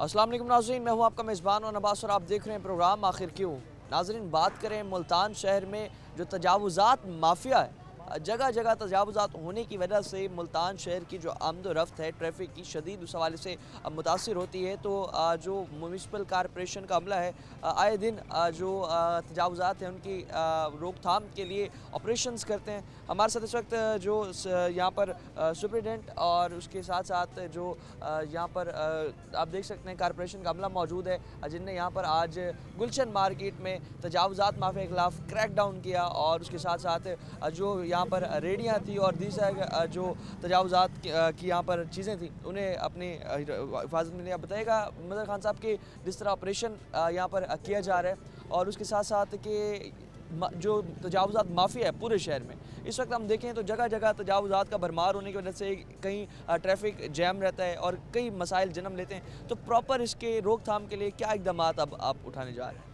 अस्सलाम वालेकुम नाज़रीन, मैं हूं आपका मेज़बान और नबास और आप देख रहे हैं प्रोग्राम आखिर क्यों। नाज़रीन, बात करें मुल्तान शहर में जो तजावुज़ात माफिया है, जगह जगह तजावुज़ात होने की वजह से मुल्तान शहर की जो आमद रफ्त है ट्रैफिक की शदीद उस हवाले से मुतासिर होती है। तो जो म्यूनिसिपल कॉरपोरेशन का अमला है आए दिन जो तजावुज़ात हैं उनकी रोकथाम के लिए ऑपरेशंस करते हैं। हमारे साथ इस वक्त जो यहाँ पर सुपरिटेंडेंट और उसके साथ साथ जो यहाँ पर आप देख सकते हैं कॉरपोरेशन का अमला मौजूद है, जिनने यहाँ पर आज गुलशन मार्केट में तजावुज़ात माफिया के खिलाफ क्रैक डाउन किया और उसके साथ साथ जो यहाँ पर रेडियाँ थी और दूसरा जो तजावुज़ात की यहाँ पर चीज़ें थी उन्हें अपनी हिफाजत में लिया। बताइएगा मदर खान साहब कि जिस तरह ऑपरेशन यहाँ पर किया जा रहा है और उसके साथ साथ कि जो तजावुज़ात माफिया है पूरे शहर में, इस वक्त हम देखें तो जगह जगह तजावुज़ात का भरमार होने की वजह से कहीं ट्रैफिक जैम रहता है और कई मसाइल जन्म लेते हैं। तो प्रॉपर इसके रोकथाम के लिए क्या इकदाम अब आप उठाने जा रहे हैं?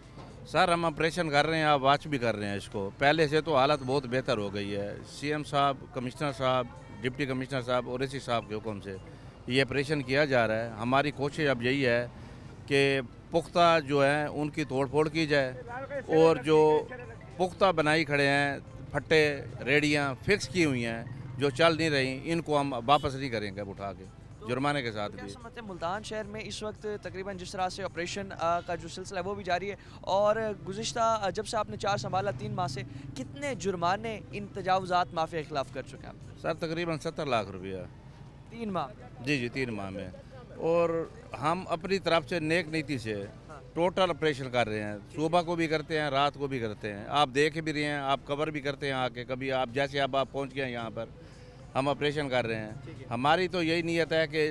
सर, हम ऑपरेशन कर रहे हैं, आप वॉच भी कर रहे हैं इसको। पहले से तो हालत बहुत बेहतर हो गई है। सीएम साहब, कमिश्नर साहब, डिप्टी कमिश्नर साहब और एसी साहब के हुक्म से ये ऑपरेशन किया जा रहा है। हमारी कोशिश अब यही है कि पुख्ता जो है उनकी तोड़ फोड़ की जाए और जो पुख्ता बनाई खड़े हैं फट्टे रेडियाँ फिक्स की हुई हैं जो चल नहीं रही, इनको हम वापस नहीं करेंगे अब उठा के जुर्माने के साथ क्या भी। समझते हैं मुल्तान शहर में इस वक्त तकरीबन जिस तरह से ऑपरेशन का जो सिलसिला है वो भी जारी है और गुज़िश्ता जब से आपने चार्ज संभाला 3 माह से कितने जुर्माने इन तजावुज़ात माफिया के खिलाफ कर चुके हैं आप? सर, तकरीबन 70 लाख रुपया 3 माह? जी 3 माह में। और हम अपनी तरफ से नेक नीति से टोटल ऑपरेशन कर रहे हैं। सुबह को भी करते हैं, रात को भी करते हैं। आप देख भी रहे हैं, आप कवर भी करते हैं आके। कभी आप जैसे अब आप पहुंच गए यहाँ पर, हम ऑपरेशन कर रहे हैं। हमारी तो यही नीयत है कि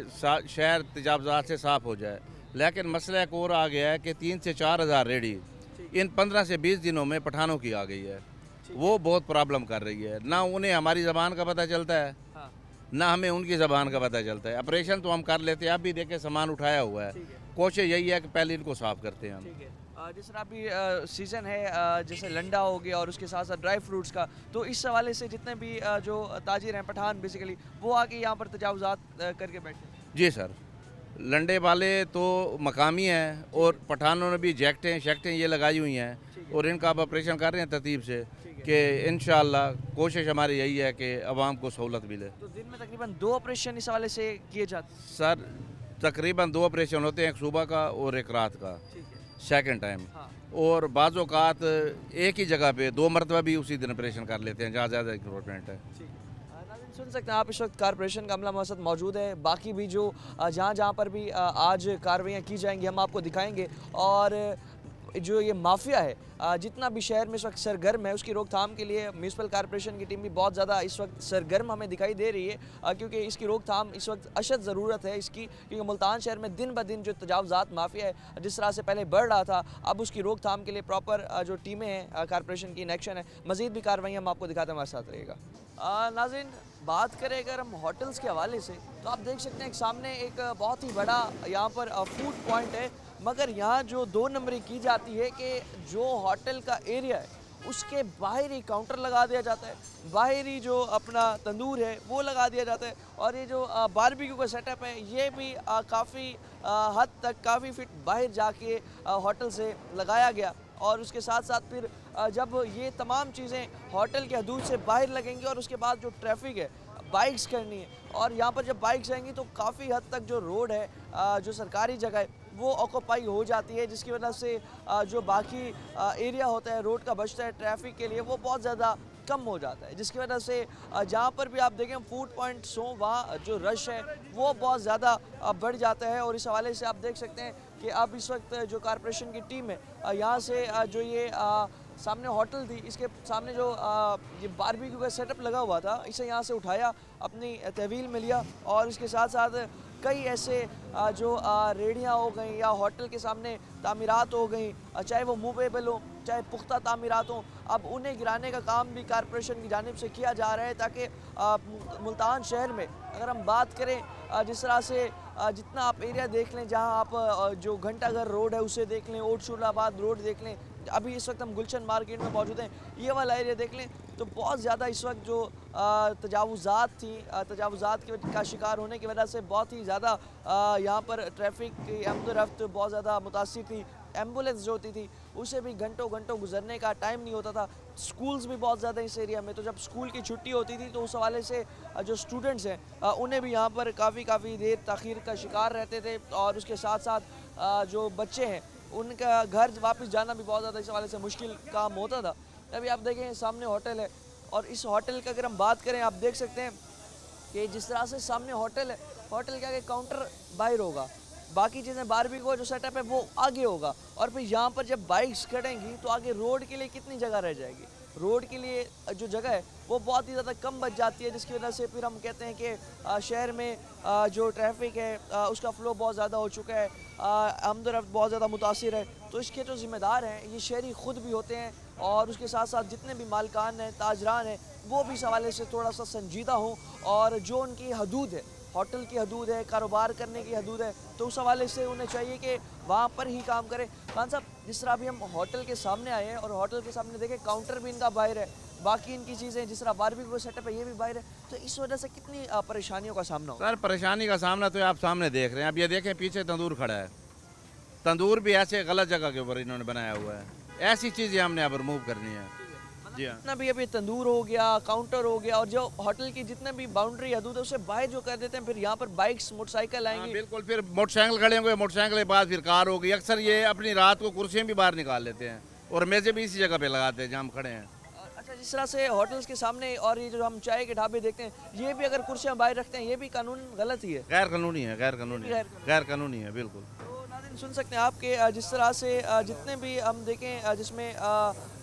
शहर तजावुज़ात से साफ़ हो जाए। लेकिन मसला एक और आ गया है कि 3 से 4 हज़ार रेडी इन 15 से 20 दिनों में पठानों की आ गई है। वो बहुत प्रॉब्लम कर रही है। ना उन्हें हमारी ज़बान का पता चलता है, ना हमें उनकी ज़बान का पता चलता है। ऑपरेशन तो हम कर लेते हैं, आप भी देखें सामान उठाया हुआ है। कोशिश यही है कि पहले इनको साफ़ करते हैं हम। जिस तरह अभी सीज़न है जैसे लंडा हो गया और उसके साथ साथ ड्राई फ्रूट्स का, तो इस हवाले से जितने भी जो ताजिर हैं पठान बेसिकली वो आके यहाँ पर तजावुज़ात करके बैठे हैं। जी सर, लंडे वाले तो मकामी हैं और पठानों ने भी जैकटें शैकटें ये लगाई हुई हैं और इनका अब ऑपरेशन कर रहे हैं तरतीब से कि इंशाअल्लाह कोशिश हमारी यही है कि आवाम को सहूलत मिले। तो दिन में तकरीबन 2 ऑपरेशन इस हवाले से किए जाते हैं? सर, तकरीबन 2 ऑपरेशन होते हैं, एक सुबह का और एक रात का, सेकंड टाइम। और बाज़ औक़ात एक ही जगह पे 2 मरतबा भी उसी दिन ऑपरेशन कर लेते हैं जहाँ ज़्यादा रिक्रूटमेंट है। सुन सकते हैं आप इस वक्त कॉरपोरेशन का अमला हमारे साथ मौजूद है। बाकी भी जो जहाँ जहाँ पर भी आज कार्रवाइयाँ की जाएंगी हम आपको दिखाएंगे और जो ये माफिया है जितना भी शहर में इस वक्त सरगर्म है उसकी रोकथाम के लिए म्यूनिसिपल कॉरपोरेशन की टीम भी बहुत ज़्यादा इस वक्त सरगर्म हमें दिखाई दे रही है क्योंकि इसकी रोकथाम इस वक्त अशद ज़रूरत है इसकी, क्योंकि मुल्तान शहर में दिन ब दिन जो तजावुज़ात माफिया है जिस तरह से पहले बढ़ रहा था, अब उसकी रोकथाम के लिए प्रॉपर जो टीमें हैं कॉरपोरेशन की इन एक्शन है। मज़ीद भी कार्रवाई हम आपको दिखाते हैं, हमारे साथ रहेगा। नाज़रीन, बात करें अगर हम होटल्स के हवाले से तो आप देख सकते हैं सामने एक बहुत ही बड़ा यहाँ पर फूड पॉइंट है, मगर यहाँ जो 2 नंबरी की जाती है कि जो होटल का एरिया है उसके बाहर ही काउंटर लगा दिया जाता है, बाहर ही जो अपना तंदूर है वो लगा दिया जाता है और ये जो बारबेक्यू का सेटअप है ये भी काफ़ी हद तक काफ़ी फिट बाहर जाके होटल से लगाया गया। और उसके साथ साथ फिर जब ये तमाम चीज़ें होटल के हदूद से बाहर लगेंगी और उसके बाद जो ट्रैफिक है बाइक्स करनी है और यहाँ पर जब बाइक्स आएंगी तो काफ़ी हद तक जो रोड है जो सरकारी जगह है वो ऑक्यूपाई हो जाती है, जिसकी वजह से जो बाकी एरिया होता है रोड का बचता है ट्रैफिक के लिए वो बहुत ज़्यादा कम हो जाता है, जिसकी वजह से जहाँ पर भी आप देखें फूड पॉइंट्स हों वहाँ जो रश है वो बहुत ज़्यादा बढ़ जाता है। और इस हवाले से आप देख सकते हैं कि अब इस वक्त जो कॉरपोरेशन की टीम है यहाँ से जो ये सामने होटल थी इसके सामने जो ये बारबेक्यू का सेटअप लगा हुआ था इसे यहाँ से उठाया, अपनी तहवील में लिया और इसके साथ साथ कई ऐसे जो रेडियाँ हो गई या होटल के सामने तामीरात हो गई, चाहे वो मूवेबल हो चाहे पुख्ता तामीरात हों, अब उन्हें गिराने का काम भी कॉरपोरेशन की जानिब से किया जा रहा है ताकि मुल्तान शहर में अगर हम बात करें जिस तरह से जितना आप एरिया देख लें, जहाँ आप जो घंटाघर रोड है उसे देख लें, ओट शुराबाद रोड देख लें, अभी इस वक्त हम गुलशन मार्केट में मौजूद हैं। ये वाला एरिया देख लें तो बहुत ज़्यादा इस वक्त जो तजावुज़ात थी, तजावुज़ात का शिकार होने की वजह से बहुत ही ज़्यादा यहाँ पर ट्रैफिक की आमद-ओ-रफ्त बहुत ज़्यादा मुतासिर थी। एम्बुलेंस जो होती थी उसे भी घंटों घंटों गुजरने का टाइम नहीं होता था। स्कूल्स भी बहुत ज़्यादा इस एरिया में, तो जब स्कूल की छुट्टी होती थी तो उस हवाले से जो स्टूडेंट्स हैं उन्हें भी यहाँ पर काफ़ी देर ताख़ीर का शिकार रहते थे, और उसके साथ साथ जो बच्चे हैं उनका घर वापस जाना भी बहुत ज़्यादा इस हवाले से मुश्किल काम होता था। अभी आप देखें सामने होटल है, और इस होटल का अगर हम बात करें आप देख सकते हैं कि जिस तरह से सामने होटल है, होटल के आगे काउंटर बाहर होगा, बाकी चीज़ें बारबेक्यू जो सेटअप है वो आगे होगा, और फिर यहाँ पर जब बाइक्स खड़ेंगी तो आगे रोड के लिए कितनी जगह रह जाएगी। रोड के लिए जो जगह है वो बहुत ही ज़्यादा कम बच जाती है, जिसकी वजह से फिर हम कहते हैं कि शहर में जो ट्रैफिक है उसका फ़्लो बहुत ज़्यादा हो चुका है, आमद-ओ-रफ्त बहुत ज़्यादा मुतासिर है। तो इसके जो ज़िम्मेदार हैं ये शहरी ख़ुद भी होते हैं, और उसके साथ साथ जितने भी मालकान हैं, ताजरान हैं, वो भी इस हवाले से थोड़ा सा संजीदा हों, और जो उनकी हदूद है, होटल की हदूद है, कारोबार करने की हदूद है, तो उस हवाले से उन्हें चाहिए कि वहाँ पर ही काम करें। खान साहब, जिस तरह अभी हम होटल के सामने आए हैं और होटल के सामने देखें काउंटर भी इनका बाहर है, बाकी इनकी चीज़ें जिस तरह बारबेक्यू सेटअप है ये भी बाहर है, तो इस वजह से कितनी परेशानियों का सामना होगा। सर परेशानी का सामना तो आप सामने देख रहे हैं। अब ये देखें पीछे तंदूर खड़ा है, तंदूर भी ऐसे गलत जगह के ऊपर इन्होंने बनाया हुआ है। ऐसी चीज़ें हमने अब रिमूव करनी है। जी हाँ, जितना भी अभी तंदूर हो गया, काउंटर हो गया, और जो होटल की जितने भी बाउंड्री हदूद है उसे बाहर जो कर देते हैं, फिर यहाँ पर बाइक्स मोटरसाइकिल हाँ, आएंगी। बिल्कुल। फिर मोटरसाइकिल खड़े होंगे, मोटरसाइकिल के बाद फिर कार होगी। अक्सर ये अपनी रात को कुर्सियाँ भी बाहर निकाल लेते हैं, और मेज़ें भी इसी जगह पे लगाते हैं जहाँ हम खड़े हैं। अच्छा, जिस तरह से होटल्स के सामने और ये जो हम चाय के ढाबे देखते हैं, ये भी अगर कुर्सियाँ बाहर रखते हैं ये भी कानून गलत ही है, गैर कानूनी है, गैर कानूनी है, गैर कानूनी है बिल्कुल। तो नाज़रीन सुन सकते हैं आपके जिस तरह से जितने भी हम देखें जिसमें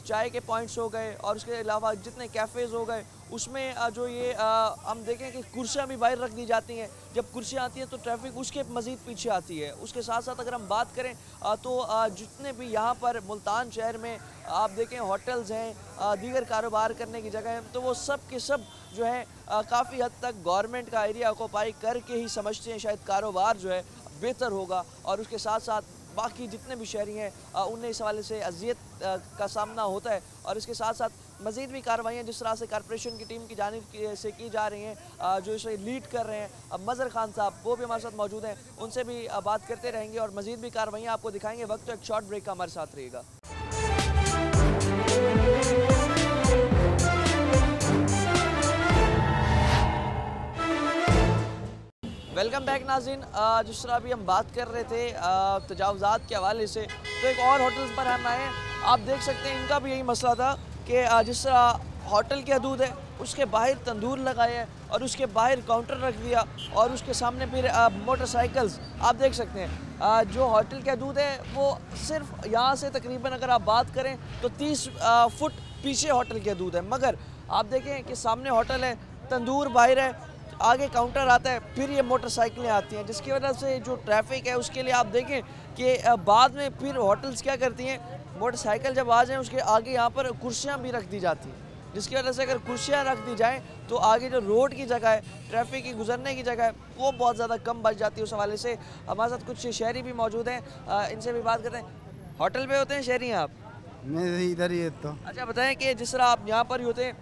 चाय के पॉइंट्स हो गए और उसके अलावा जितने कैफ़ेज़ हो गए, उसमें जो ये हम देखें कि कुर्सियाँ भी बाहर रख दी जाती हैं। जब कुर्सियाँ आती हैं तो ट्रैफिक उसके मज़ीद पीछे आती है। उसके साथ साथ अगर हम बात करें तो जितने भी यहाँ पर मुल्तान शहर में आप देखें होटल्स हैं, दीगर कारोबार करने की जगह हैं, तो वो सब के सब जो है काफ़ी हद तक गवर्नमेंट का एरिया ऑक्यूपाई करके ही समझते हैं शायद कारोबार जो है बेहतर होगा, और उसके साथ साथ बाकी जितने भी शहरी हैं उन्हें इस हवाले से अजियत का सामना होता है। और इसके साथ साथ मज़ीद भी कार्रवाइयाँ जिस तरह से कॉर्पोरेशन की टीम की जानिब से की जा रही हैं, जो इसे लीड कर रहे हैं अब मज़हर खान साहब, वो भी हमारे साथ मौजूद हैं, उनसे भी बात करते रहेंगे और मज़ीद भी कार्रवाइयाँ आपको दिखाएंगे। वक्त तो एक शॉर्ट ब्रेक का हमारे साथ रहेगा। वेलकम बैक नाज़रीन। जिस तरह अभी हम बात कर रहे थे तजावुज़ात के हवाले से, तो एक और होटल्स पर हम आए। आप देख सकते हैं इनका भी यही मसला था कि जिस तरह होटल की हदूद है उसके बाहर तंदूर लगाया है और उसके बाहर काउंटर रख दिया, और उसके सामने फिर मोटरसाइकिल्स आप देख सकते हैं। जो होटल की हदूद है वो सिर्फ यहाँ से तकरीबन अगर आप बात करें तो 30 फुट पीछे होटल की हदूद है, मगर आप देखें कि सामने होटल है, तंदूर बाहर है, आगे काउंटर आता है, फिर ये मोटरसाइकिलें आती हैं, जिसकी वजह से जो ट्रैफिक है उसके लिए आप देखें कि बाद में फिर होटल्स क्या करती हैं, मोटरसाइकिल जब आ जाएं उसके आगे यहाँ पर कुर्सियाँ भी रख दी जाती हैं, जिसकी वजह से अगर कुर्सियाँ रख दी जाएं तो आगे जो रोड की जगह है, ट्रैफिक की गुजरने की जगह है, वो बहुत ज़्यादा कम बच जाती है। उस हवाले से हमारे साथ कुछ शहरी भी मौजूद हैं, इनसे भी बात करते हैं। होटल पे होते हैं शहरी हैं आप? मैं इधर ही तो। अच्छा बताएं कि जिस तरह आप यहाँ पर ही होते हैं,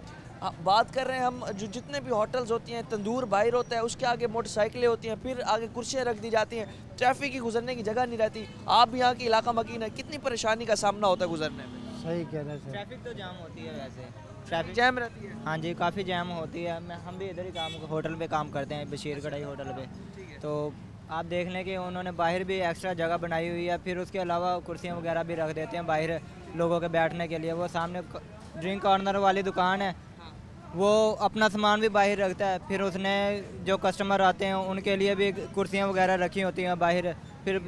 बात कर रहे हैं हम, जो जितने भी होटल्स होती हैं तंदूर बाहर होता है, उसके आगे मोटरसाइकिलें होती हैं, फिर आगे कुर्सियाँ रख दी जाती हैं, ट्रैफिक की गुजरने की जगह नहीं रहती। आप भी यहाँ की इलाका मकीन है, कितनी परेशानी का सामना होता है गुजरने में? सही कह रहे हैं। ट्रैफिक तो जाम होती है, वैसे ट्रैफिक जैम रहती है। हाँ जी, काफ़ी जैम होती है। हम भी इधर ही होटल पे काम करते हैं, बशीर कढ़ाई होटल पे। तो आप देख लें कि उन्होंने बाहर भी एक्स्ट्रा जगह बनाई हुई है, फिर उसके अलावा कुर्सियाँ वगैरह भी रख देते हैं बाहर लोगों के बैठने के लिए। वो सामने ड्रिंक कॉर्नर वाली दुकान है, वो अपना सामान भी बाहर रखता है, फिर उसने जो कस्टमर आते हैं उनके लिए भी कुर्सियाँ वगैरह रखी होती हैं बाहर। फिर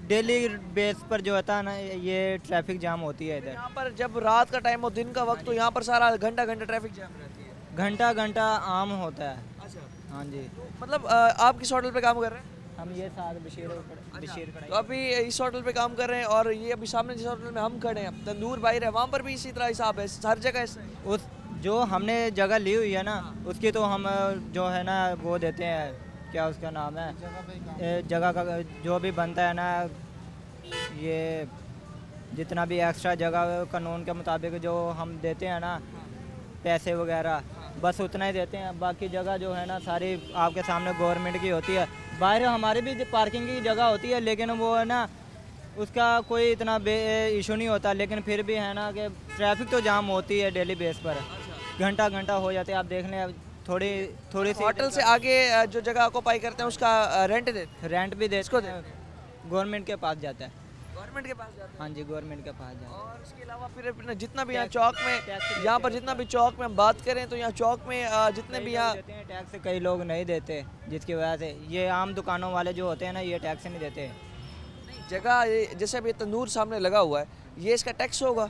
डेली बेस पर जो होता है ना, ये ट्रैफिक जाम होती है इधर। यहाँ पर जब रात का टाइम हो, दिन का वक्त, तो यहाँ पर सारा घंटा घंटा ट्रैफिक जैम रहती है। घंटा घंटा आम होता है। अच्छा, हाँ जी। मतलब आप किस होटल पे काम कर रहे हैं? हम ये साथ बशीर कढ़ाई। तो अभी इस होटल पे काम कर रहे हैं, और ये अभी सामने जिस होटल में हम खड़े हैं तंदूर बाहर है, वहाँ पर भी इसी तरह हिसाब है, हर जगह ऐसा है? उस जो हमने जगह ली हुई है ना, उसकी तो हम जो है ना वो देते हैं, क्या उसका नाम है, जगह का जो भी बनता है ना, ये जितना भी एक्स्ट्रा जगह कानून के मुताबिक जो हम देते हैं ना पैसे वगैरह, बस उतना ही देते हैं। बाकी जगह जो है ना सारी आपके सामने गवर्नमेंट की होती है। बाहर हमारी भी पार्किंग की जगह होती है, लेकिन वो है ना उसका कोई इतना इशू नहीं होता, लेकिन फिर भी है ना कि ट्रैफिक तो जाम होती है डेली बेस पर, घंटा घंटा हो जाते हैं। आप देख लें थोड़ी थोड़ी सी होटल से आगे जो जगह ऑक्यूपाई करते हैं उसका रेंट रेंट भी देते हैं, गवर्नमेंट के पास जाता है। गवर्नमेंट के पास जाते हैं। हाँ जी, गवर्नमेंट के पास जाता है। और उसके अलावा फिर अपना जितना भी यहाँ चौक में, यहाँ पर जितना भी चौक में हम बात करें तो यहाँ चौक में जितने भी यहाँ देते हैं टैक्स, कई लोग नहीं देते, जिसकी वजह से ये आम दुकानों वाले जो होते हैं ना ये टैक्स नहीं देते। जगह जैसे अभी तंदूर सामने लगा हुआ है, ये इसका टैक्स होगा?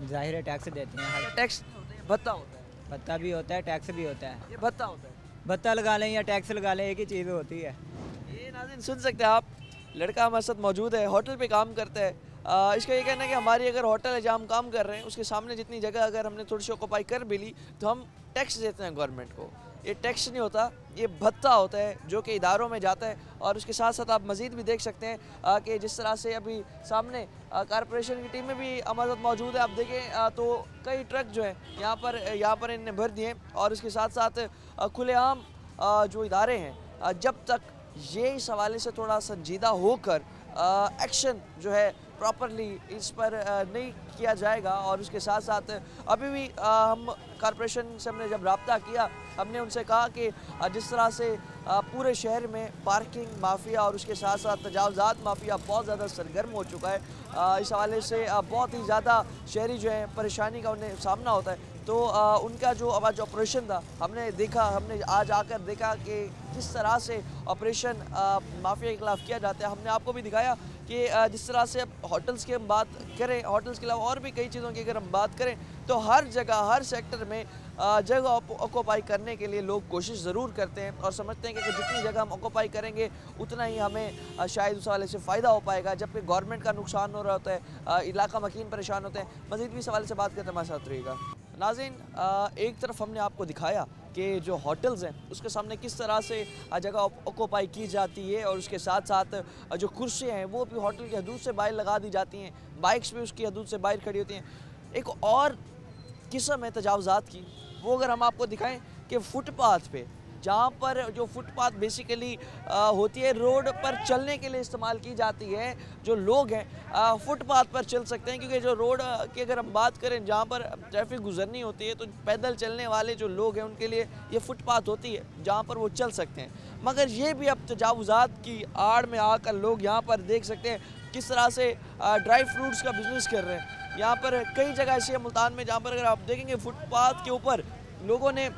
जाहिर है टैक्स देते हैं। टैक्स भत्ता होता है? भत्ता भी होता है, टैक्स भी होता है। ये भत्ता होता है। भत्ता लगा लें या टैक्स लगा लें, एक ही चीज़ होती है। ये नाज़रीन सुन सकते हैं आप, लड़का हमारे साथ मौजूद है, होटल पे काम करता है। इसका ये कहना है कि हमारी अगर होटल है जहाँ हम काम कर रहे हैं उसके सामने जितनी जगह अगर हमने थोड़ी सी ऑक्यूपाई कर भी ली तो हम टैक्स देते हैं गवर्नमेंट को। ये टैक्स नहीं होता, ये भत्ता होता है जो कि इदारों में जाता है। और उसके साथ साथ आप मज़ीद भी देख सकते हैं कि जिस तरह से अभी सामने कारपोरेशन की टीमें भी हमारे साथ मौजूद है। आप देखें तो कई ट्रक जो है यहाँ पर इन्हें भर दिए। और उसके साथ साथ खुलेआम जो इदारे हैं, जब तक ये इस हवाले से थोड़ा संजीदा होकर एक्शन जो है प्रॉपरली इस पर नहीं किया जाएगा। और उसके साथ साथ अभी भी हम कारपोरेशन से हमने जब रब्ता किया, हमने उनसे कहा कि जिस तरह से पूरे शहर में पार्किंग माफिया और उसके साथ साथ तजावज़ात माफिया बहुत ज़्यादा सरगर्म हो चुका है, इस हवाले से बहुत ही ज़्यादा शहरी जो है परेशानी का उन्हें सामना होता है। तो उनका जो आज ऑपरेशन था हमने आज आकर देखा कि किस तरह से ऑपरेशन माफिया के खिलाफ किया जाता है। हमने आपको भी दिखाया कि जिस तरह से अब होटल्स की हम बात करें, होटल्स के अलावा और भी कई चीज़ों की अगर हम बात करें तो हर जगह हर सेक्टर में जगह ऑक्यूपाई करने के लिए लोग कोशिश ज़रूर करते हैं और समझते हैं कि जितनी जगह हम ऑक्यूपाई करेंगे उतना ही हमें शायद उस हवाले से फ़ायदा हो पाएगा, जबकि गवर्नमेंट का नुकसान हो रहा होता है, इलाका मकीन परेशान होते हैं। मज़ीद भी इस हवाले से बात करते हैं, हमारे साथ रहिएगा। नाज़रीन, एक तरफ हमने आपको दिखाया कि जो होटल्स हैं उसके सामने किस तरह से जगह ऑक्यूपाई की जाती है और उसके साथ साथ जो कुर्सियाँ हैं वो भी होटल की हदूद से बाहर लगा दी जाती हैं, बाइक्स भी उसकी हदूद से बाहर खड़ी होती हैं। एक और किस्म है तजावज़ात की, वो अगर हम आपको दिखाएं कि फुटपाथ पे, जहाँ पर जो फुटपाथ बेसिकली होती है रोड पर चलने के लिए इस्तेमाल की जाती है, जो लोग हैं फुटपाथ पर चल सकते हैं, क्योंकि जो रोड की अगर हम बात करें जहाँ पर ट्रैफिक गुजरनी होती है तो पैदल चलने वाले जो लोग हैं उनके लिए ये फुटपाथ होती है जहाँ पर वो चल सकते हैं। मगर ये भी अब तजावुज़ात की आड़ में आकर लोग यहाँ पर देख सकते हैं किस तरह से ड्राई फ्रूट्स का बिज़नेस कर रहे हैं। यहाँ पर कई जगह ऐसी है मुल्तान में जहाँ पर अगर आप देखेंगे फुटपाथ के ऊपर लोगों ने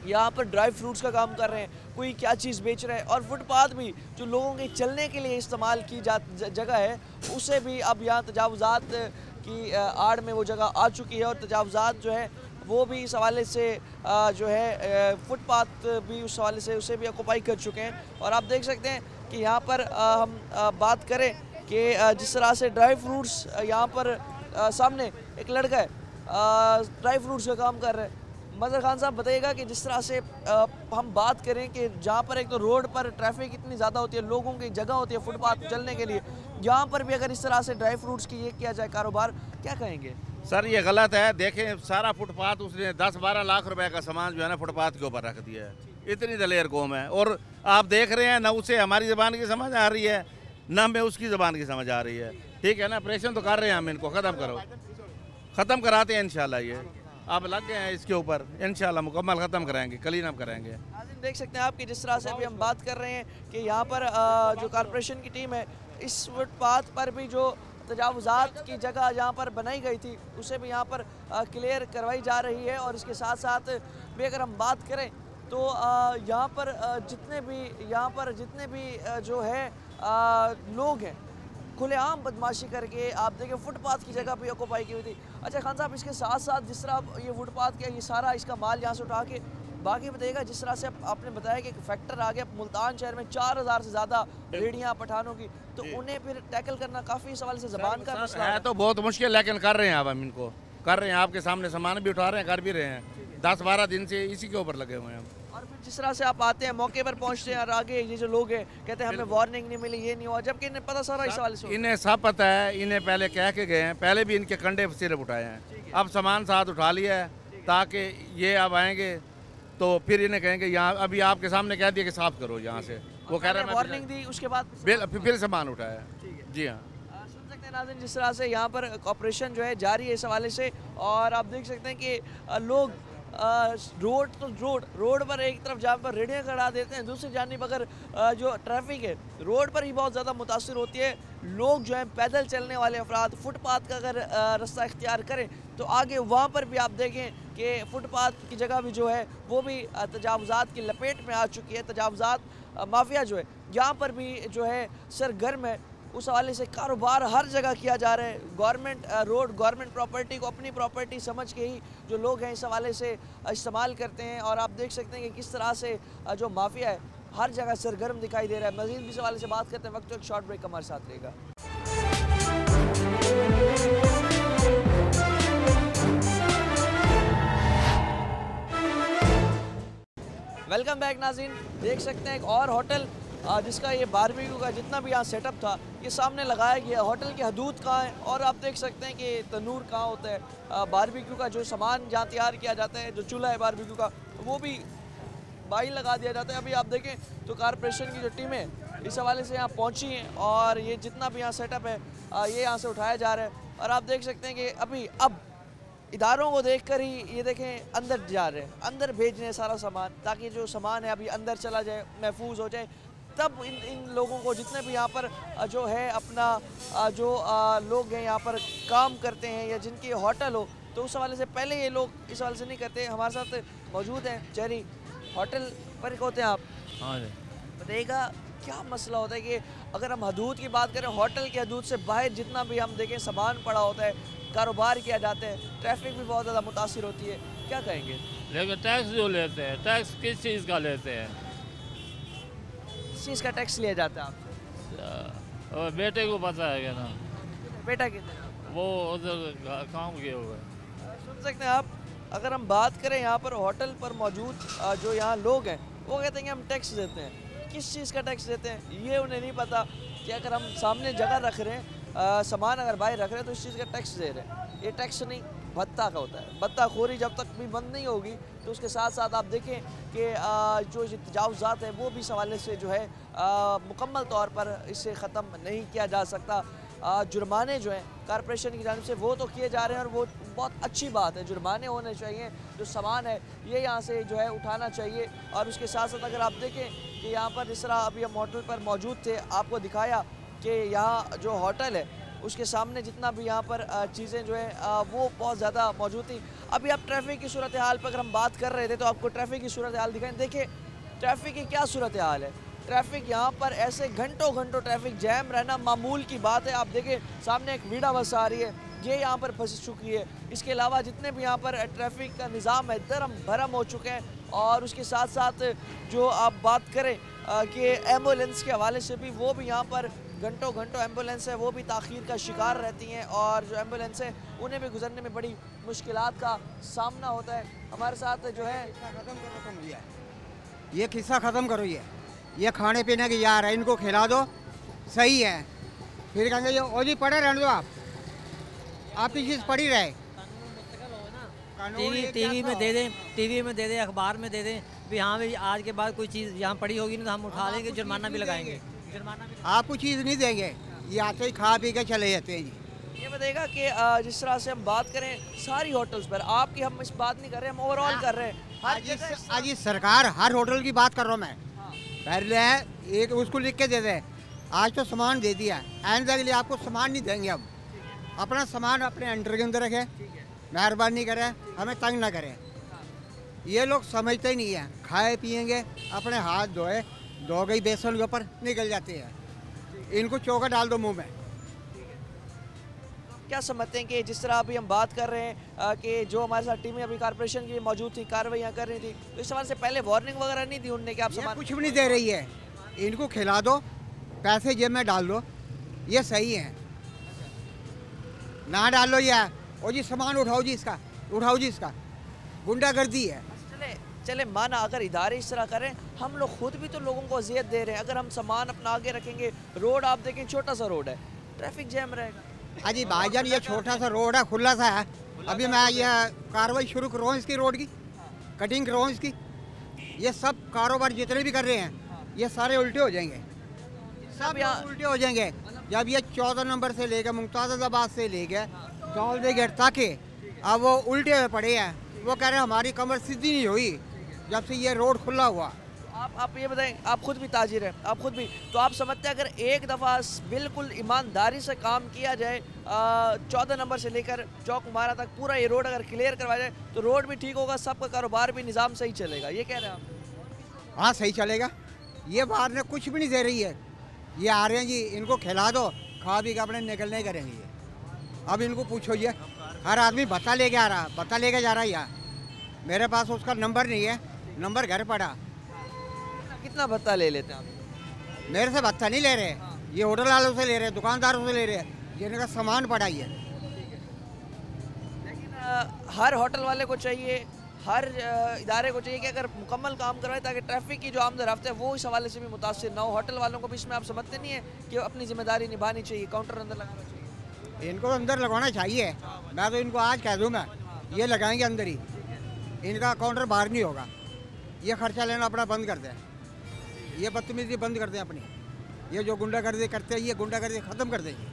यहाँ पर ड्राई फ्रूट्स का काम कर रहे हैं, कोई क्या चीज़ बेच रहा है। और फुटपाथ भी जो लोगों के चलने के लिए इस्तेमाल की जगह है, उसे भी अब यहाँ तजावुज़ात की आड़ में वो जगह आ चुकी है। और तजावुज़ात जो है वो भी इस हवाले से जो है फुटपाथ भी उस हवाले से उसे भी ऑक्यूपाई कर चुके हैं। और आप देख सकते हैं कि यहाँ पर हम बात करें कि जिस तरह से ड्राई फ्रूट्स यहाँ पर सामने एक लड़का है ड्राई फ्रूट्स का काम कर रहा है। मज़हर खान साहब बताइएगा कि जिस तरह से हम बात करें कि जहाँ पर एक तो रोड पर ट्रैफिक इतनी ज़्यादा होती है, लोगों की जगह होती है फुटपाथ चलने के लिए, यहाँ पर भी अगर इस तरह से ड्राई फ्रूट्स की ये किया जाए कारोबार, क्या कहेंगे? सर ये गलत है। देखें सारा फुटपाथ उसने 10-12 लाख रुपए का सामान जो है ना फुटपाथ के ऊपर रख दिया है। इतनी दलेर कौम है और आप देख रहे हैं ना उसे हमारी ज़बान की समझ आ रही है ना हमें उसकी ज़बान की समझ आ रही है। ठीक है ना, ऑपरेशन तो कर रहे हैं हम, इनको ख़त्म करो, ख़त्म कराते हैं इंशाल्लाह। ये आप लग गए हैं इसके ऊपर, इंशाल्लाह मुकम्मल ख़त्म कराएंगे, क्लीन अप कराएंगे। देख सकते हैं आप कि जिस तरह से अभी हम बात कर रहे हैं कि यहाँ पर जो कॉरपोरेशन की टीम है इस फुटपाथ पर भी जो तजावुज़ात की जगह जहाँ पर बनाई गई थी उसे भी यहाँ पर क्लियर करवाई जा रही है। और इसके साथ साथ भी अगर हम बात करें तो यहाँ पर जितने भी जो है लोग हैं खुलेआम बदमाशी करके आप देखें फुटपाथ की जगह पे ऑक्यूपाई की हुई थी। अच्छा खान साहब, इसके साथ साथ जिस तरह ये फुटपाथ का ये सारा इसका माल यहाँ से उठा के बाकी बताइएगा, जिस तरह से आपने बताया कि फैक्टर आ गया मुल्तान शहर में 4000 से ज़्यादा रेडियाँ पठानों की, तो उन्हें फिर टैकल करना काफ़ी सवाल से ज़बान का मसला है तो बहुत मुश्किल, लेकिन कर रहे हैं अब हम इनको कर रहे हैं, आपके सामने सामान भी उठा रहे हैं, कर भी रहे हैं। 10-12 दिन से इसी के ऊपर लगे हुए हैं हम। और फिर जिस तरह से आप आते हैं मौके पर पहुंचते हैं और आगे ये जो लोग हैं कहते हैं हमें वार्निंग नहीं मिली, ये नहीं हुआ, जबकि इन्हें पता सारा इस वाले से इन्हें सब पता है, इन्हें पहले कह के गए हैं, पहले भी इनके कंधे सिर्फ उठाए हैं, अब सामान साथ उठा लिया है ताकि ये अब आएंगे तो फिर इन्हें कहेंगे यहाँ अभी आपके सामने कह दिया कि साफ करो यहाँ से, वो कह रहे हैं वार्निंग दी, उसके बाद फिर सामान उठाया। जी हाँ, सुन सकते हैं नाज़रीन जिस तरह से यहाँ पर ऑपरेशन जो है जारी है इस हवाले से। और आप देख सकते हैं कि लोग रोड पर एक तरफ जहाँ पर रेडियाँ खड़ा देते हैं, दूसरी जानिब अगर जो ट्रैफिक है रोड पर ही बहुत ज़्यादा मुतासिर होती है। लोग जो हैं पैदल चलने वाले अफराद फुटपाथ का अगर रास्ता इख्तियार करें तो आगे वहाँ पर भी आप देखें कि फुटपाथ की जगह भी जो है वो भी तजावुज़ात की लपेट में आ चुकी है। तजावुज़ात माफिया जो है यहाँ पर भी जो है सरगर्म है, उस हवाले से कारोबार हर जगह किया जा रहा है। गवर्नमेंट रोड गवर्नमेंट प्रॉपर्टी को अपनी प्रॉपर्टी समझ के ही जो लोग हैं इस हवाले से इस्तेमाल करते हैं। और आप देख सकते हैं कि किस तरह से जो माफिया है हर जगह सरगर्म दिखाई दे रहा है। मज़ीद भी इस हवाले से बात करते हैं, वक्त एक शॉर्ट ब्रेक हमारे साथ रहेगा। वेलकम बैक नाज़रीन, देख सकते हैं एक और होटल जिसका ये बारबेक्यू का जितना भी यहाँ सेटअप था ये सामने लगाया गया। होटल की हदूद कहाँ है और आप देख सकते हैं कि तनूर कहाँ होता है। बारबेक्यू का जो सामान जहाँ तैयार किया जाता है, जो चूल्हा है बारबेक्यू का, वो भी बाई लगा दिया जाता है। अभी आप देखें तो कारपोरेशन की जो टीमें इस हवाले से यहाँ पहुँची हैं और ये जितना भी यहाँ सेटअप है ये यहाँ से उठाया जा रहा है। और आप देख सकते हैं कि अभी अब इदारों को देखकर ही ये देखें अंदर जा रहे हैं, अंदर भेज रहे हैं सारा सामान ताकि जो सामान है अभी अंदर चला जाए, महफूज हो जाए। तब इन लोगों को जितने भी यहाँ पर जो है अपना जो लोग हैं यहाँ पर काम करते हैं या जिनकी होटल हो तो उस हवाले से पहले ये लोग इस हवाले से नहीं करते। हमारे साथ मौजूद हैं चेरी होटल पर होते हैं आप। हाँ जी, बताइएगा क्या मसला होता है कि अगर हम हदूद की बात करें, होटल की हदूद से बाहर जितना भी हम देखें सामान पड़ा होता है, कारोबार किया जाता है, ट्रैफिक भी बहुत ज़्यादा मुतासिर होती है, क्या कहेंगे? लेकिन टैक्स जो लेते हैं, टैक्स किस चीज़ का लेते हैं? किस चीज़ का टैक्स लिया जाता है आपसे? और बेटे को पता है क्या ना, बेटा कितने वो उधर काम किए हुए। सुन सकते हैं आप। अगर हम बात करें यहाँ पर होटल पर मौजूद जो यहाँ लोग हैं वो कहते हैं कि हम टैक्स देते हैं। किस चीज़ का टैक्स देते हैं ये उन्हें नहीं पता कि अगर हम सामने जगह रख रहे हैं, सामान अगर बाहर रख रहे हैं तो इस चीज़ का टैक्स दे रहे हैं। ये टैक्स नहीं, भत्ता का होता है। भत्ताखोरी जब तक भी बंद नहीं होगी तो उसके साथ साथ आप देखें कि जो तजावुज़ात है वो भी इस हवाले से जो है मुकम्मल तौर पर इससे ख़त्म नहीं किया जा सकता। जुर्माने जो हैं कारपोरेशन की जानिब से वो तो किए जा रहे हैं और वो बहुत अच्छी बात है, जुर्माने होने चाहिए। जो सामान है ये यहाँ से जो है उठाना चाहिए। और उसके साथ साथ अगर आप देखें कि यहाँ पर जिस तरह अभी हम होटल पर मौजूद थे, आपको दिखाया कि यहाँ जो होटल है उसके सामने जितना भी यहाँ पर चीज़ें जो है वो बहुत ज़्यादा मौजूद थी। अभी आप ट्रैफिक की सूरत हाल पर अगर हम बात कर रहे थे तो आपको ट्रैफिक की सूरत हाल दिखाएं। देखिए ट्रैफिक की क्या सूरत हाल है। ट्रैफिक यहाँ पर ऐसे घंटों घंटों ट्रैफिक जैम रहना मामूल की बात है। आप देखें सामने एक वीडा बस आ रही है, ये यहाँ पर फंस चुकी है। इसके अलावा जितने भी यहाँ पर ट्रैफिक का निज़ाम है दरम भरम हो चुके हैं। और उसके साथ साथ जो आप बात करें कि एम्बुलेंस के हवाले से भी, वो भी यहाँ पर घंटों घंटों एम्बुलेंस है वो भी ताख़ीर का शिकार रहती हैं और जो एम्बुलेंस है उन्हें भी गुजरने में बड़ी मुश्किलात का सामना होता है। हमारे साथ जो है ये किस्सा ख़त्म करो, ये खाने पीने की यार है, इनको खिला दो सही है। फिर कहेंगे ये ओ जी पढ़े रहने दो, आपकी चीज़ पड़ी रहे। टीवी में दे दें, टीवी में दे दें, अखबार में दे दें भी हाँ भाई आज के बाद कोई चीज़ यहाँ पड़ी होगी ना तो हम उठा लेंगे, जुर्माना भी लगाएंगे। आपको चीज़ नहीं देंगे, ये आते ही खा पी के चले जाते हैं जी। ये बताएगा कि जिस तरह से हम बात करें सारी होटल्स पर, आपकी हम इस बात नहीं कर रहे, हम ओवरऑल कर रहे हैं। आज ये सरकार हर होटल की बात कर रहा हूँ मैं। पहले एक उसको लिख के दे दे, आज तो सामान दे दिया, आइंदा के लिए आपको सामान नहीं देंगे। अब अपना सामान अपने अंडर के अंदर रखें, मेहरबानी करें, हमें तंग ना करें। ये लोग समझते ही नहीं है, खाए पिएंगे अपने हाथ धोए, धो गई बेसन के ऊपर निकल जाते हैं। इनको चौका डाल दो मुंह में। क्या समझते हैं कि जिस तरह अभी हम बात कर रहे हैं कि जो हमारे साथ टीमें अभी कारपोरेशन की मौजूद थी, कार्रवाइयाँ कर रही थी, तो इस सवाल से पहले वार्निंग वगैरह नहीं दी उनने कि आप सामान कुछ भी नहीं दे रही है। इनको खिला दो, पैसे जेब में डाल दो, ये सही है। ना डालो या ओ जी सामान उठाओ जी इसका, उठाओ जी इसका, गुंडागर्दी है। चले माना अगर इदारे इस तरह करें, हम लोग खुद भी तो लोगों को अजियत दे रहे हैं। अगर हम सामान अपना आगे रखेंगे, रोड आप देखें छोटा सा रोड है, ट्रैफिक जैम रहेगा। अजी भाईजान ये छोटा सा रोड है, खुला सा है। अभी मैं ये कार्रवाई शुरू कर रहा हूँ इसकी, रोड की कटिंग कर रहा हूँ इसकी। ये सब कारोबार जितने भी कर रहे हैं ये सारे उल्टे हो जाएंगे, सब उल्टे हो जाएंगे। जब ये 14 नंबर से लेकर मुमताज़ाबाद से लेकर दौलते गेट तक अब वो उल्टे हुए पड़े हैं। वो कह रहे हैं हमारी कमर सीधी नहीं हुई जब से ये रोड खुला हुआ। आप ये बताएं, आप खुद भी ताजिर हैं, आप खुद भी, तो आप समझते हैं अगर एक दफ़ा बिल्कुल ईमानदारी से काम किया जाए, 14 नंबर से लेकर चौक मारा तक पूरा ये रोड अगर क्लियर करवाया जाए तो रोड भी ठीक होगा, सबका कारोबार भी निज़ाम सही चलेगा, ये कह रहे हैं आप? हाँ सही चलेगा। ये बाहर ने कुछ भी नहीं दे रही है, ये आ रहे हैं जी, इनको खिला दो, खा पी के अपने निकलने करेंगे ये। अब इनको पूछो, ये हर आदमी भत्ता लेके आ रहा, भत्ता लेके जा रहा है यहाँ। मेरे पास उसका नंबर नहीं है, नंबर घर पड़ा। कितना भत्ता ले लेते हैं आप? मेरे से भत्ता नहीं ले रहे, ये होटल वालों से ले रहे, दुकानदारों से ले रहे, जिनका सामान पड़ा ही है। लेकिन हर होटल वाले को चाहिए, हर इदारे को चाहिए कि अगर मुकम्मल काम करवाए ताकि ट्रैफिक की जो आमद रफ्त है वो इस हवाले से भी मुतासिर ना हो। होटल वालों को भी इसमें आप समझते नहीं है कि अपनी जिम्मेदारी निभानी चाहिए, काउंटर अंदर लगाना चाहिए? इनको अंदर लगवाना चाहिए। मैं तो इनको आज कह दूँ, मैं ये लगाएंगे अंदर ही, इनका काउंटर बाहर नहीं होगा। ये खर्चा लेना अपना बंद कर दें, ये बदतमीजी बंद कर दें अपनी। ये जो गुंडागर्दी करते हैं ये गुंडागर्दी ख़त्म कर देंगे।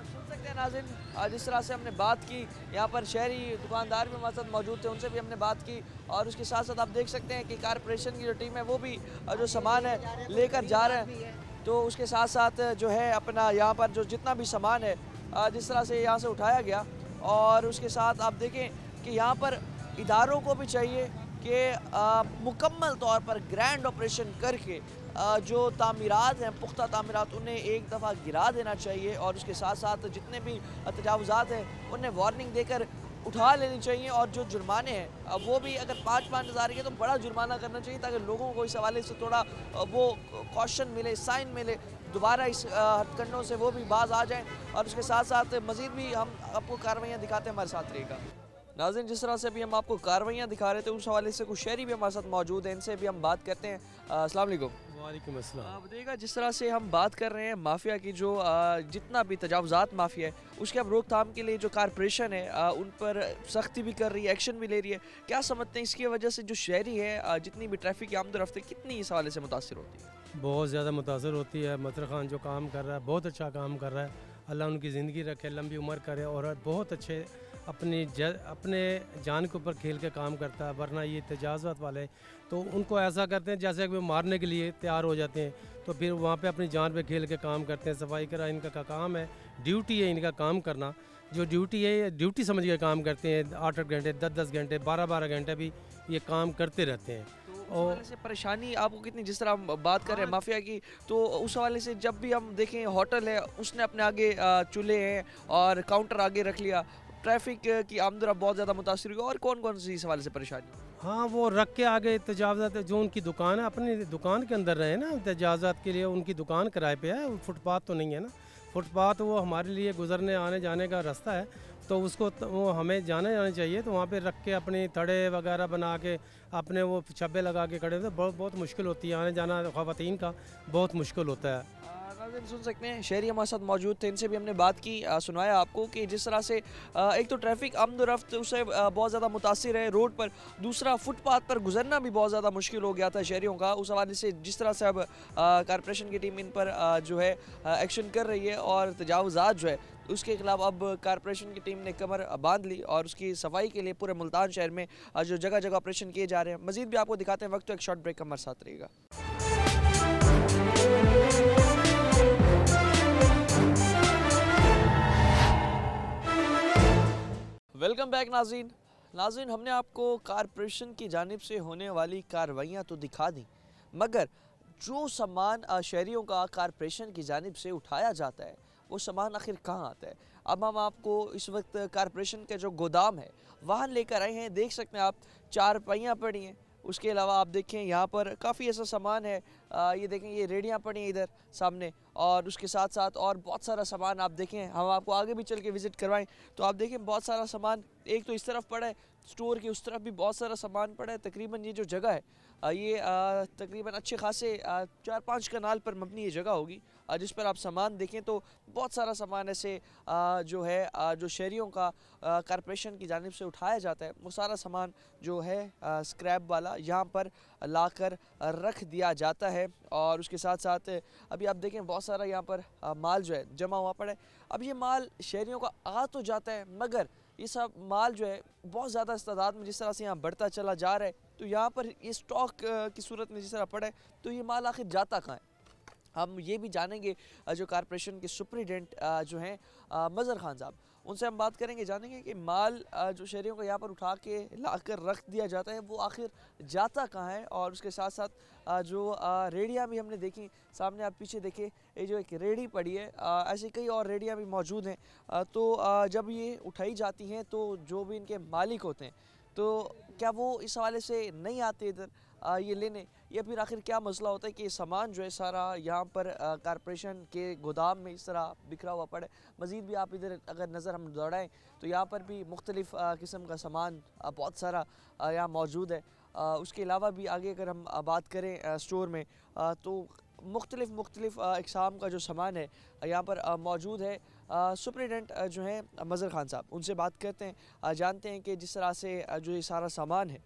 सुन सकते हैं नाज़रीन, जिस तरह से हमने बात की, यहाँ पर शहरी दुकानदार भी हमारे साथ मौजूद थे, उनसे भी हमने बात की। और उसके साथ साथ आप देख सकते हैं कि कारपोरेशन की जो टीम है वो भी जो सामान है लेकर जा रहे हैं। तो उसके साथ साथ जो है अपना यहाँ पर जो जितना भी सामान है जिस तरह से यहाँ से उठाया गया, और उसके साथ आप देखें कि यहाँ पर इदारों को भी चाहिए कि मुकम्मल तौर पर ग्रैंड ऑपरेशन करके जो तामीरात हैं, पुख्ता तामीरात, उन्हें एक दफ़ा गिरा देना चाहिए। और उसके साथ साथ जितने भी तजावुज़ात हैं उन्हें वार्निंग देकर उठा लेनी चाहिए। और जो जुर्माने हैं वो भी अगर 5-5 हज़ार के तो बड़ा जुर्माना करना चाहिए ताकि लोगों को इस हवाले से थोड़ा वो कॉशन मिले, साइन मिले, दोबारा इस हथकंडों से वो भी बाज आ जाएँ। और उसके साथ साथ मज़ीद भी हम आपको कार्रवाइयाँ दिखाते हैं, हमारे साथ रहेगा। नाज़रीन, जिस तरह से अभी हम आपको कार्रवाइयाँ दिखा रहे थे उस हवाले से कुछ शहरी भी हमारे साथ मौजूद हैं, इनसे भी हम बात करते हैं। अस्सलाम वालेकुम। वालेकुम अस्सलाम। आप बताइएगा, जिस तरह से हम बात कर रहे हैं माफिया की, जो जितना भी तजावुज़ात माफिया है उसके अब रोकथाम के लिए जो कारपोरेशन है उन पर सख्ती भी कर रही है, एक्शन भी ले रही है, क्या समझते हैं इसकी वजह से जो शहरी है जितनी भी ट्रैफिक की आमद रफ्त कितनी इस हवाले से मुतासर होती है? बहुत ज़्यादा मुतासर होती है। मतर खान जो काम कर रहा है बहुत अच्छा काम कर रहा है, अल्लाह उनकी ज़िंदगी रखे, लंबी उम्र करे, और बहुत अच्छे अपने जान के ऊपर खेल के काम करता है। वरना ये तजावुज़ात वाले तो उनको ऐसा करते हैं जैसे कि वो मारने के लिए तैयार हो जाते हैं, तो फिर वहाँ पे अपनी जान पे खेल के काम करते हैं। सफाई करा इनका काम है, ड्यूटी है इनका काम करना। जो ड्यूटी है ड्यूटी समझ के काम करते हैं, 8-8 घंटे, 10-10 घंटे, 12-12 घंटे भी ये काम करते रहते हैं। और से परेशानी आपको कितनी, जिस तरह हम बात कर रहे हैं माफिया की, तो उस हवाले से जब भी हम देखें होटल है उसने अपने आगे चूल्हे हैं और काउंटर आगे रख लिया, ट्रैफिक की आमदरफ्त बहुत ज़्यादा मुतासर हुई। और कौन कौन सी इस हवाले से परेशानी? हाँ, वो रख के आगे तजावज़ात, जो उनकी दुकान है अपनी दुकान के अंदर रहे ना, तजावज़ात के लिए उनकी दुकान किराए पे है, फुटपाथ तो नहीं है ना। फुटपाथ वो हमारे लिए गुजरने आने जाने का रास्ता है, तो उसको वो हमें जाना चाहिए। तो वहाँ पे रख के अपनी थड़े वगैरह बना के अपने वो छब्बे लगा के खड़े होते, बहुत मुश्किल होती है आने जाना, ख़वातीन का बहुत मुश्किल होता है। सुन सकते हैं शहरी हमारे साथ मौजूद थे, इनसे भी हमने बात की, सुनाया आपको कि जिस तरह से एक तो ट्रैफिक आमद रफ्त उससे बहुत ज़्यादा मुतासिर है रोड पर, दूसरा फुटपाथ पर गुजरना भी बहुत ज़्यादा मुश्किल हो गया था शहरियों का। उस हवाले से जिस तरह से अब कारपोरेशन की टीम इन पर जो है एक्शन कर रही है और तजावुज़ात जो है उसके खिलाफ अब कारपोरेशन की टीम ने कमर बांध ली और उसकी सफाई के लिए पूरे मुल्तान शहर में जो जगह जगह ऑपरेशन किए जा रहे हैं। मज़ीद भी आपको दिखाते हैं, वक्त तो एक शॉर्ट ब्रेक हमारे साथ रहेगा। वेलकम बैक नाज़रीन, हमने आपको कारपोरेशन की जानिब से होने वाली कार्रवाइयाँ तो दिखा दी, मगर जो सामान शहरियों का कारपोरेशन की जानिब से उठाया जाता है वो सामान आखिर कहाँ आता है? अब हम आपको इस वक्त कारपोरेशन का जो गोदाम है वहाँ लेकर आए हैं। देख सकते हैं आप, 4 पहियाँ पड़ी हैं, उसके अलावा आप देखें यहाँ पर काफ़ी ऐसा सामान है, ये देखें ये रेडियाँ पड़ी हैं इधर सामने, और उसके साथ साथ और बहुत सारा सामान आप देखें, हम आपको आगे भी चल के विज़िट करवाएं तो आप देखें बहुत सारा सामान एक तो इस तरफ पड़ा है, स्टोर के उस तरफ भी बहुत सारा सामान पड़ा है। तकरीबन ये जो जगह है ये तकरीबन अच्छे खासे 4-5 कनाल पर मबनी ये जगह होगी, जिस पर आप सामान देखें तो बहुत सारा सामान ऐसे जो है जो शहरियों का कॉरपोरेशन की जानिब से उठाया जाता है, वो सारा सामान जो है स्क्रैप वाला यहाँ पर लाकर रख दिया जाता है। और उसके साथ साथ अभी आप देखें बहुत सारा यहाँ पर माल जो है जमा हुआ पड़ा है। अब ये माल शहरियों का आ तो जाता है, मगर ये सब माल जो है बहुत ज़्यादा इस तादाद में जिस तरह से यहाँ बढ़ता चला जा रहा है, तो यहाँ पर ये स्टॉक की सूरत में जिस तरह पड़ा है, तो ये माल आखिर जाता कहाँ है। हम ये भी जानेंगे जो कॉरपोरेशन के सुपरिटेंडेंट जो हैं मज़हर खान साहब, उनसे हम बात करेंगे, जानेंगे कि माल जो शहरियों को यहाँ पर उठा के लाकर रख दिया जाता है वो आखिर जाता कहाँ है। और उसके साथ साथ जो रेडियाँ भी हमने देखी, सामने आप पीछे देखें ये जो एक रेडी पड़ी है, ऐसे कई और रेडियाँ भी मौजूद हैं। तो जब ये उठाई जाती हैं तो जो भी इनके मालिक होते हैं तो क्या वो इस हवाले से नहीं आते इधर ये लेने, या फिर आखिर क्या मसला होता है कि सामान जो है सारा यहाँ पर कॉरपोरेशन के गोदाम में इस तरह बिखरा हुआ पड़ा है। मज़ीद भी आप इधर अगर नज़र हम दौड़ाएँ तो यहाँ पर भी मुख्तलिफ़ किस्म का सामान बहुत सारा यहाँ मौजूद है। उसके अलावा भी आगे अगर हम बात करें स्टोर में तो मुख्तलिफ़ इक़साम का जो सामान है यहाँ पर मौजूद है। सुपरिटेंडेंट जो हैं मज़हर खान साहब, उनसे बात करते हैं, जानते हैं कि जिस तरह से जो ये सारा सामान है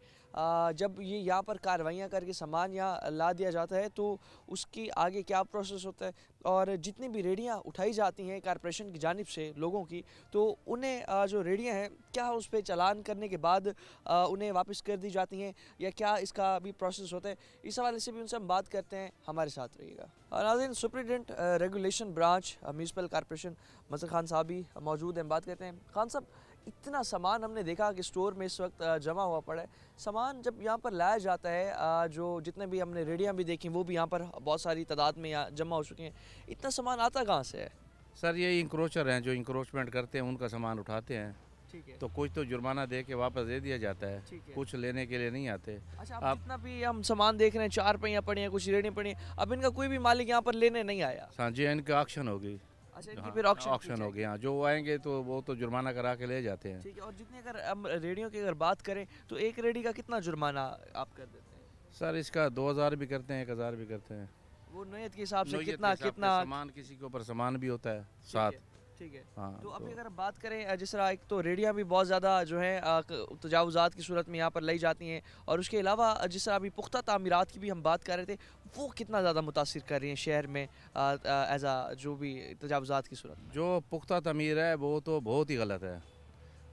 जब ये यहाँ पर कार्रवाइयाँ करके सामान यहाँ ला दिया जाता है तो उसकी आगे क्या प्रोसेस होता है, और जितनी भी रेडियाँ उठाई जाती हैं कॉरपोरेशन की जानिब से लोगों की, तो उन्हें जो रेडियाँ हैं क्या उस पर चालान करने के बाद उन्हें वापस कर दी जाती हैं, या क्या इसका भी प्रोसेस होता है। इस हवाले से भी उनसे हम बात करते हैं, हमारे साथ रहिएगा। नाज़रीन, superintendent regulation branch municipal corporation Mazhar Khan साहब भी मौजूद हैं, बात करते हैं। खान साहब, इतना सामान हमने देखा कि स्टोर में इस वक्त जमा हुआ पड़ा है, सामान जब यहाँ पर लाया जाता है जो जितने भी हमने रेडियाँ भी देखी वो भी यहाँ पर बहुत सारी तादाद में यहाँ जमा हो चुके हैं, इतना सामान आता कहाँ से है? सर ये इंक्रोचर हैं जो इंक्रोचमेंट करते हैं, उनका सामान उठाते हैं। ठीक है। तो कुछ तो जुर्माना दे के वापस दे दिया जाता है, कुछ लेने के लिए नहीं आते। अच्छा, अब जितना भी हम सामान देख रहे हैं, 4 पहियाँ पड़ी हैं, कुछ रेडियाँ पड़ी हैं, अब इनका कोई भी मालिक यहाँ पर लेने नहीं आया? हाँ जी, इनका ऑक्शन होगी। अच्छा, इनकी फिर ऑक्शन हो गया, जो आएंगे तो वो तो जुर्माना करा के ले जाते हैं। ठीक है। और जितनी अगर हम रेडियो की अगर बात करें तो एक रेडी का कितना जुर्माना आप कर देते हैं? सर इसका 2000 भी करते हैं, 1000 भी करते हैं, वो नोयत के हिसाब से नोयत कितना के हिसाब से कितना सामान, किसी के ऊपर सामान भी होता है साथ। ठीक है। हाँ, तो अभी अगर बात करें जिस तरह एक तो रेडियाँ भी बहुत ज़्यादा जो है तजावुज़ात की सूरत में यहाँ पर लाई जाती हैं, और उसके अलावा जिस तरह अभी पुख्ता तामीरात की भी हम बात कर रहे थे, वो कितना ज़्यादा मुतासिर कर रही हैं शहर में एज आ जो भी तजावुज़ात की सूरत में? जो पुख्ता तमीर है वो तो बहुत ही गलत है।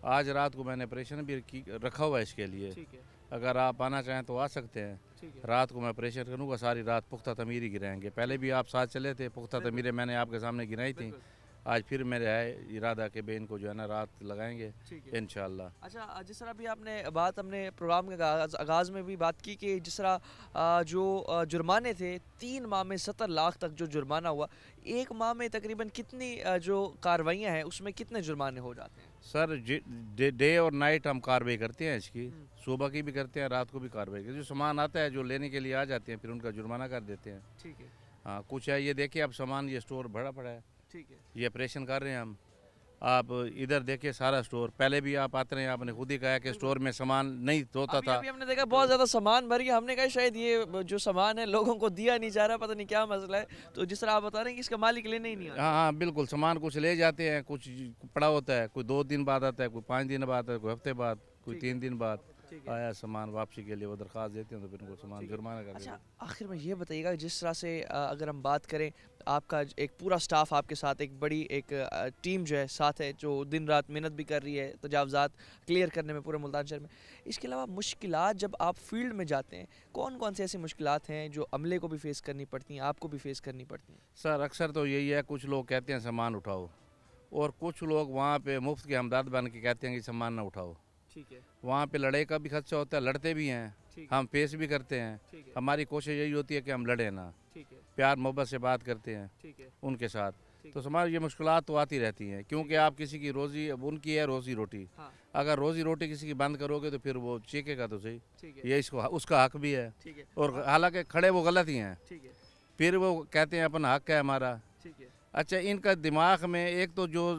आज रात को मैंने ऑपरेशन भी रखा हुआ है इसके लिए, ठीक है। अगर आप आना चाहें तो आ सकते हैं। ठीक है। रात को मैं ऑपरेशन करूँगा, सारी रात पुख्ता तमीर ही गिराएंगे। पहले भी आप साथ चले थे, पुख्ता तमीरें मैंने आपके सामने गिराई थी। आज फिर मेरे है इरादा के बेन को जो है ना रात लगाएंगे इंशाल्लाह। अच्छा, जिस तरह भी आपने बात हमने प्रोग्राम के आगाज़ में भी बात की कि जिस तरह जो जुर्माने थे 3 माह में 70 लाख तक जो जुर्माना हुआ, 1 माह में तकरीबन कितनी जो कार्रवाइयाँ हैं उसमें कितने जुर्माने हो जाते हैं? सर डे और नाइट हम कार्रवाई करते हैं इसकी, सुबह की भी करते हैं, रात को भी कार्रवाई करते हैं। जो सामान आता है जो लेने के लिए आ जाते हैं फिर उनका जुर्माना कर देते हैं। ठीक है। हाँ, कुछ है ये देखिए अब सामान, ये स्टोर भरा पड़ा है, ठीक है। ये ऑपरेशन कर रहे हैं हम। आप इधर देखिए सारा स्टोर, पहले भी आप आते रहे, आपने खुद ही कहा कि स्टोर में सामान नहीं होता था। अभी हमने देखा बहुत ज़्यादा सामान भर गया, हमने कहा शायद ये जो सामान है लोगों को दिया नहीं जा रहा, पता नहीं क्या मसला है। तो जिस तरह आप बता रहे हैं कि इसका मालिक लेने ही नहीं आता। हाँ हाँ बिल्कुल, सामान कुछ ले जाते हैं, कुछ पड़ा होता है, कोई 2 दिन बाद आता है, कोई 5 दिन बाद आता है, कोई हफ्ते बाद, कोई 3 दिन बाद आया सामान वापसी के लिए, वो दरख्वास्त देते हैं तो फिर उनको सामान जुर्माना कर देते हैं। अच्छा, आखिर में ये बताइएगा जिस तरह से अगर हम बात करें, आपका एक पूरा स्टाफ आपके साथ, एक बड़ी एक टीम जो है साथ है जो दिन रात मेहनत भी कर रही है तजावुज़ात क्लियर करने में पूरे मुल्तान शहर में। इसके अलावा मुश्किलात जब आप फील्ड में जाते हैं, कौन कौन से ऐसी मुश्किलात हैं जो अमले को भी फेस करनी पड़ती हैं, आपको भी फेस करनी पड़ती हैं? सर अक्सर तो यही है, कुछ लोग कहते हैं सामान उठाओ, और कुछ लोग वहाँ पे मुफ्त के हमदर्द बन के कहते हैं कि सामान ना उठाओ। ठीक है। वहाँ पे लड़ाई का भी खर्चा होता है, लड़ते भी हैं, हम फेस भी करते हैं। हमारी कोशिश यही होती है कि हम लड़े ना, प्यार मोहब्बत से बात करते हैं उनके साथ। तो हमारी ये मुश्किलात तो आती रहती हैं, क्योंकि आप किसी की रोज़ी, अब उनकी है रोज़ी रोटी, अगर रोज़ी रोटी किसी की बंद करोगे तो फिर वो चीखेगा तो सही, ये इसको उसका हक भी है, और हालांकि खड़े वो गलत ही हैं, फिर वो कहते हैं अपना हक है हमारा। अच्छा, इनका दिमाग में एक तो जो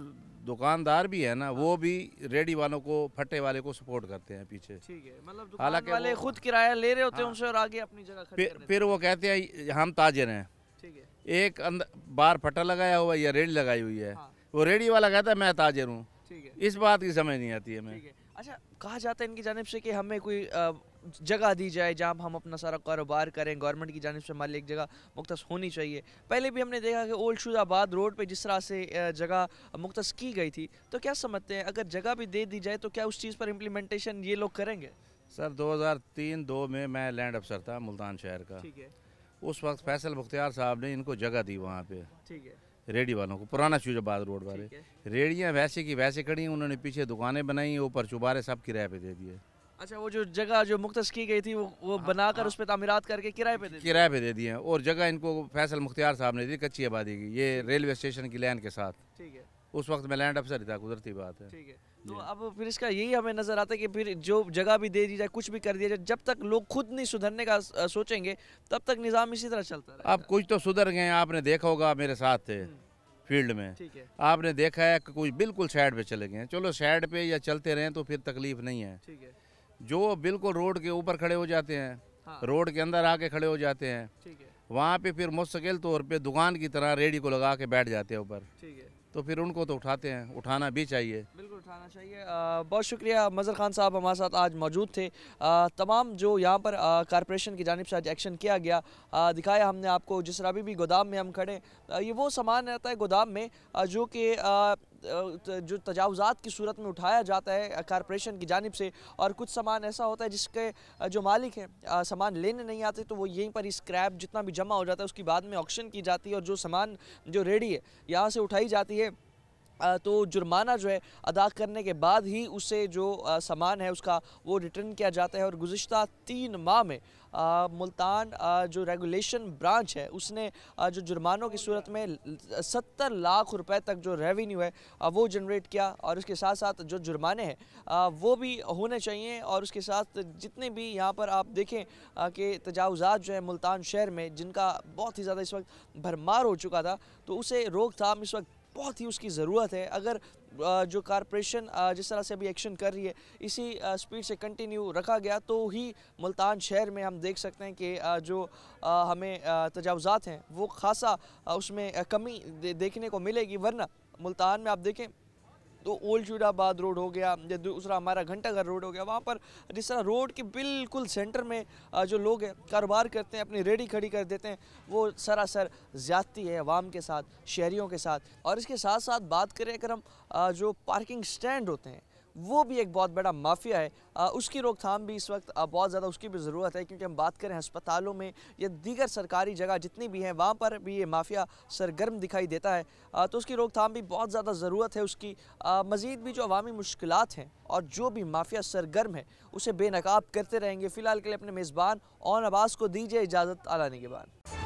दुकानदार भी है ना, वो भी रेडी वालों को, फट्टे वाले को सपोर्ट करते हैं पीछे। ठीक है, मतलब दुकान हालांकि वाले वो- खुद किराया ले रहे होते हैं हाँ। उनसे और आगे अपनी जगह खड़ी कर देते फिर वो कहते हैं हम ताजिर हैं। हैं। ठीक है, एक अंदर बाहर फट्टा लगाया हुआ है या रेडी लगाई हुई है, हाँ। वो रेडी वाला कहता है मैं ताजिर हूँ। ठीक है, इस बात की समझ नहीं आती है हमें। ठीक है। अच्छा, कहा जाता है इनकी जानिब से कि हमें कोई जगह दी जाए जहाँ हम अपना सारा कारोबार करें, गवर्नमेंट की जानिब से हमारे लिए एक जगह मुख्तस होनी चाहिए। पहले भी हमने देखा कि ओल्ड शुजाबाद रोड पे जिस तरह से जगह मुख्तस की गई थी, तो क्या समझते हैं अगर जगह भी दे दी जाए तो क्या उस चीज़ पर इम्प्लीमेंटेशन ये लोग करेंगे? सर 2003-2 में मैं लैंड अफसर था मुल्तान शहर का। ठीक है, उस वक्त फैसल मुख्तियार साहब ने इनको जगह दी वहाँ पे, ठीक है, रेडी वालों को, पुराना शुजाबाद रोड वाले। ठीक है। रेडियाँ वैसे की वैसे खड़ी, उन्होंने पीछे दुकानें बनाई, ऊपर चुबारे सब किराए पे दे दिए। अच्छा, वो जो जगह जो मुख्तस की गई थी वो बनाकर उस पर तामीरात करके किराए पे दे दी। किराए पे दे दिए हैं। और जगह इनको फैसल मुख्तियार साहब ने दी कच्ची आबादी की, ये रेलवे स्टेशन की लाइन के साथ। ठीक है, उस वक्त मैं लैंड अफसर ही था, कुदरती बात है। ठीक है। तो अब फिर इसका यही हमें नजर आता है कि फिर जो जगह भी दे दी जाए, कुछ भी कर दिया जाए, जब तक लोग खुद नहीं सुधरने का सोचेंगे तब तक निज़ाम इसी तरह चलता रहेगा। अब कुछ तो सुधर गए हैं, आपने देखा होगा, मेरे साथ थे फील्ड में, ठीक है, आपने देखा है कि कुछ बिल्कुल साइड पे चले गए हैं। चलो साइड पे या चलते रहें तो फिर तकलीफ नहीं है। ठीक है, जो बिल्कुल रोड के ऊपर खड़े हो जाते हैं, हाँ। रोड के अंदर आके खड़े हो जाते हैं, ठीक है, वहाँ पे फिर मुस्तकिल तौर पे दुकान की तरह रेडी को लगा के बैठ जाते हैं ऊपर, ठीक है। तो फिर उनको तो उठाते हैं, उठाना भी चाहिए। बिल्कुल उठाना चाहिए। बहुत शुक्रिया, मज़हर खान साहब हमारे साथ आज मौजूद थे। तमाम जो यहाँ पर कारपोरेशन की जानिब से आज एक्शन किया गया, दिखाया हमने आपको। जिस तरह अभी भी गोदाम में हम खड़े, ये वो सामान रहता है गोदाम में जो कि जो तजावुज़ात की सूरत में उठाया जाता है कारपोरेशन की जानिब से, और कुछ सामान ऐसा होता है जिसके जो मालिक हैं सामान लेने नहीं आते, तो वो यहीं पर ही स्क्रैप जितना भी जमा हो जाता है उसकी बाद में ऑक्शन की जाती है, और जो सामान जो रेडी है यहाँ से उठाई जाती है, तो जुर्माना जो है अदा करने के बाद ही उससे जो सामान है उसका वो रिटर्न किया जाता है। और गुज़िश्ता 3 माह में मुल्तान जो रेगुलेशन ब्रांच है उसने जो जुर्मानों की सूरत में 70 लाख रुपए तक जो रेवेन्यू है वो जनरेट किया। और उसके साथ साथ जो जुर्माने हैं वो भी होने चाहिए, और उसके साथ जितने भी यहाँ पर आप देखें कि तजावुज़ात जो है मुल्तान शहर में जिनका बहुत ही ज़्यादा इस वक्त भरमार हो चुका था, तो उसे रोकथाम इस वक्त बहुत ही उसकी ज़रूरत है। अगर जो कारपोरेशन जिस तरह से अभी एक्शन कर रही है इसी स्पीड से कंटिन्यू रखा गया तो ही मुल्तान शहर में हम देख सकते हैं कि जो हमें तजावुज़ात हैं वो खासा उसमें कमी देखने को मिलेगी। वरना मुल्तान में आप देखें तो ओल्ड शुजाबाद रोड हो गया, या दूसरा हमारा घंटाघर रोड हो गया, वहाँ पर जिस तरह रोड के बिल्कुल सेंटर में जो लोग हैं कारोबार करते हैं, अपनी रेडी खड़ी कर देते हैं, वो सरासर ज़्यादती है अवाम के साथ, शहरियों के साथ। और इसके साथ साथ बात करें अगर हम जो पार्किंग स्टैंड होते हैं वो भी एक बहुत बड़ा माफिया है, उसकी रोकथाम भी इस वक्त बहुत ज़्यादा उसकी भी ज़रूरत है, क्योंकि हम बात करें अस्पतालों में या दीगर सरकारी जगह जितनी भी हैं वहाँ पर भी ये माफिया सरगर्म दिखाई देता है, तो उसकी रोकथाम भी बहुत ज़्यादा ज़रूरत है उसकी। मज़ीद भी जो अवामी मुश्किलात हैं और जो भी माफिया सरगर्म है उसे बेनकाब करते रहेंगे। फ़िलहाल के लिए अपने मेज़बान ओन अब्बास को दीजिए इजाज़त, आलाने के बाद।